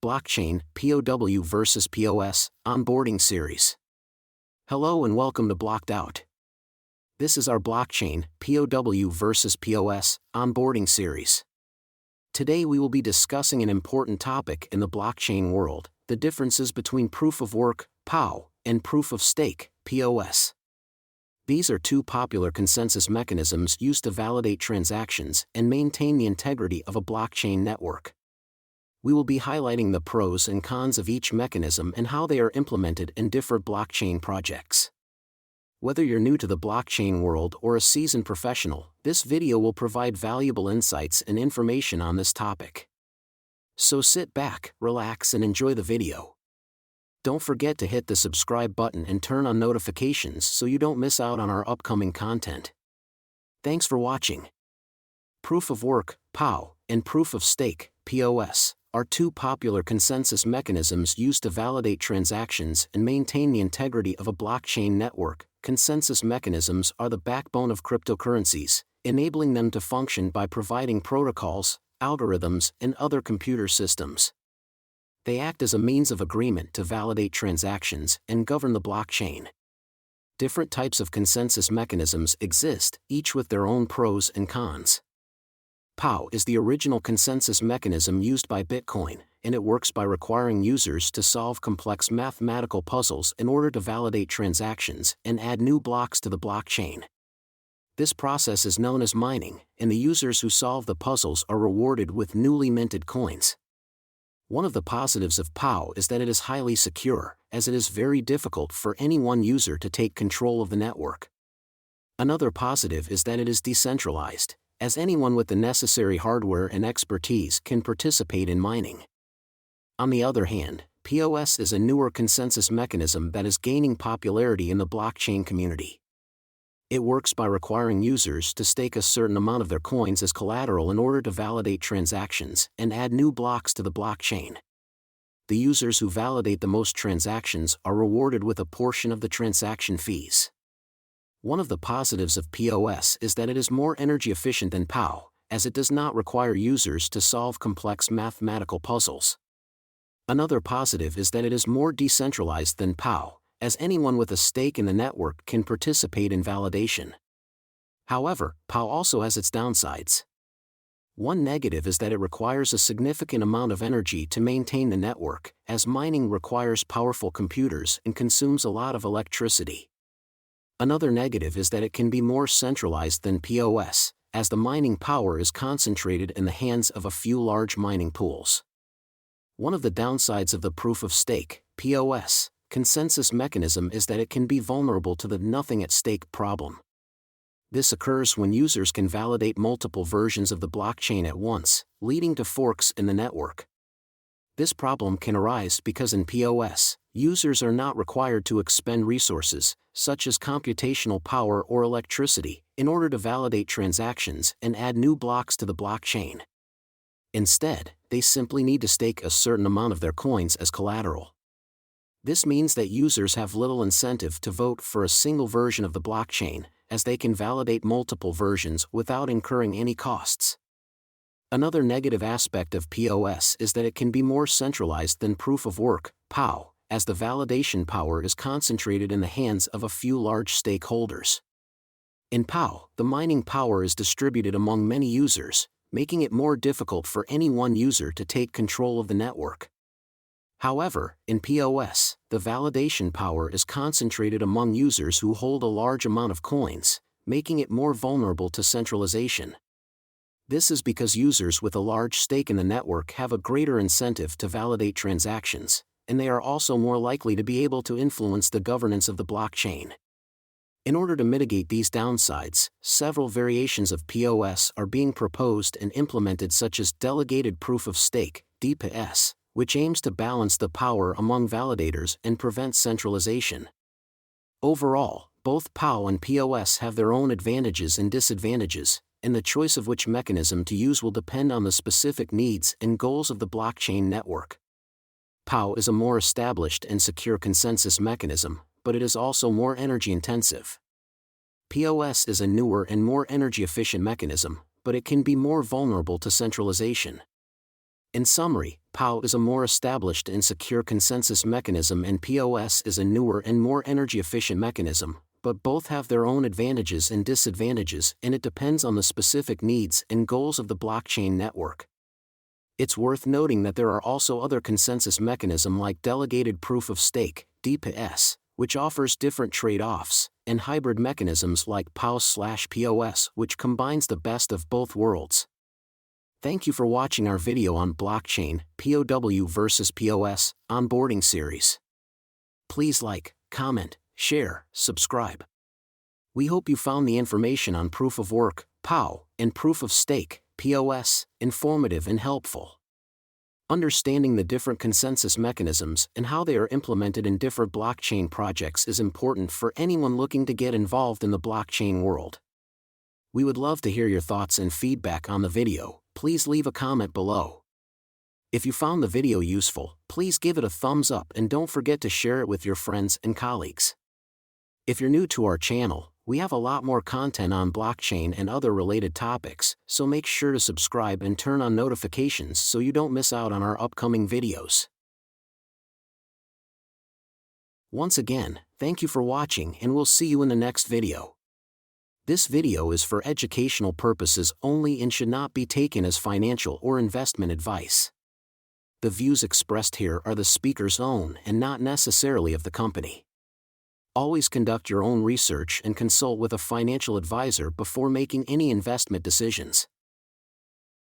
Blockchain, POW versus POS, Onboarding Series. Hello and welcome to Blocked Out. This is our Blockchain, POW versus POS, Onboarding Series. Today we will be discussing an important topic in the blockchain world, the differences between Proof of Work, POW, and Proof of Stake, POS. These are two popular consensus mechanisms used to validate transactions and maintain the integrity of a blockchain network. We will be highlighting the pros and cons of each mechanism and how they are implemented in different blockchain projects. Whether you're new to the blockchain world or a seasoned professional, this video will provide valuable insights and information on this topic. So sit back, relax and enjoy the video. Don't forget to hit the subscribe button and turn on notifications so you don't miss out on our upcoming content. Thanks for watching. Proof of Work, POW, and Proof of Stake, POS, are two popular consensus mechanisms used to validate transactions and maintain the integrity of a blockchain network. Consensus mechanisms are the backbone of cryptocurrencies, enabling them to function by providing protocols, algorithms, and other computer systems. They act as a means of agreement to validate transactions and govern the blockchain. Different types of consensus mechanisms exist, each with their own pros and cons. POW is the original consensus mechanism used by Bitcoin, and it works by requiring users to solve complex mathematical puzzles in order to validate transactions and add new blocks to the blockchain. This process is known as mining, and the users who solve the puzzles are rewarded with newly minted coins. One of the positives of POW is that it is highly secure, as it is very difficult for any one user to take control of the network. Another positive is that it is decentralized, as anyone with the necessary hardware and expertise can participate in mining. On the other hand, POS is a newer consensus mechanism that is gaining popularity in the blockchain community. It works by requiring users to stake a certain amount of their coins as collateral in order to validate transactions and add new blocks to the blockchain. The users who validate the most transactions are rewarded with a portion of the transaction fees. One of the positives of POS is that it is more energy efficient than POW, as it does not require users to solve complex mathematical puzzles. Another positive is that it is more decentralized than POW, as anyone with a stake in the network can participate in validation. However, POW also has its downsides. One negative is that it requires a significant amount of energy to maintain the network, as mining requires powerful computers and consumes a lot of electricity. Another negative is that it can be more centralized than POS, as the mining power is concentrated in the hands of a few large mining pools. One of the downsides of the Proof of Stake, POS, consensus mechanism is that it can be vulnerable to the nothing at stake problem. This occurs when users can validate multiple versions of the blockchain at once, leading to forks in the network. This problem can arise because in POS, users are not required to expend resources, such as computational power or electricity, in order to validate transactions and add new blocks to the blockchain. Instead, they simply need to stake a certain amount of their coins as collateral. This means that users have little incentive to vote for a single version of the blockchain, as they can validate multiple versions without incurring any costs. Another negative aspect of POS is that it can be more centralized than Proof of Work, POW, as the validation power is concentrated in the hands of a few large stakeholders. In POW, the mining power is distributed among many users, making it more difficult for any one user to take control of the network. However, in POS, the validation power is concentrated among users who hold a large amount of coins, making it more vulnerable to centralization. This is because users with a large stake in the network have a greater incentive to validate transactions, and they are also more likely to be able to influence the governance of the blockchain. In order to mitigate these downsides, several variations of POS are being proposed and implemented, such as Delegated Proof of Stake, DPS, which aims to balance the power among validators and prevent centralization. Overall, both POW and POS have their own advantages and disadvantages, and the choice of which mechanism to use will depend on the specific needs and goals of the blockchain network. POW is a more established and secure consensus mechanism, but it is also more energy-intensive. POS is a newer and more energy-efficient mechanism, but it can be more vulnerable to centralization. In summary, POW is a more established and secure consensus mechanism and POS is a newer and more energy-efficient mechanism, but both have their own advantages and disadvantages, and it depends on the specific needs and goals of the blockchain network. It's worth noting that there are also other consensus mechanisms like delegated proof of stake, DPS, which offers different trade-offs, and hybrid mechanisms like POW/POS, which combines the best of both worlds. Thank you for watching our video on blockchain, POW versus POS, onboarding series. Please like, comment, share, subscribe. We hope you found the information on proof of work, POW, and proof of stake, POS, informative and helpful. Understanding the different consensus mechanisms and how they are implemented in different blockchain projects is important for anyone looking to get involved in the blockchain world. We would love to hear your thoughts and feedback on the video. Please leave a comment below. If you found the video useful, please give it a thumbs up and don't forget to share it with your friends and colleagues. If you're new to our channel, we have a lot more content on blockchain and other related topics, so make sure to subscribe and turn on notifications so you don't miss out on our upcoming videos. Once again, thank you for watching and we'll see you in the next video. This video is for educational purposes only and should not be taken as financial or investment advice. The views expressed here are the speaker's own and not necessarily of the company. Always conduct your own research and consult with a financial advisor before making any investment decisions.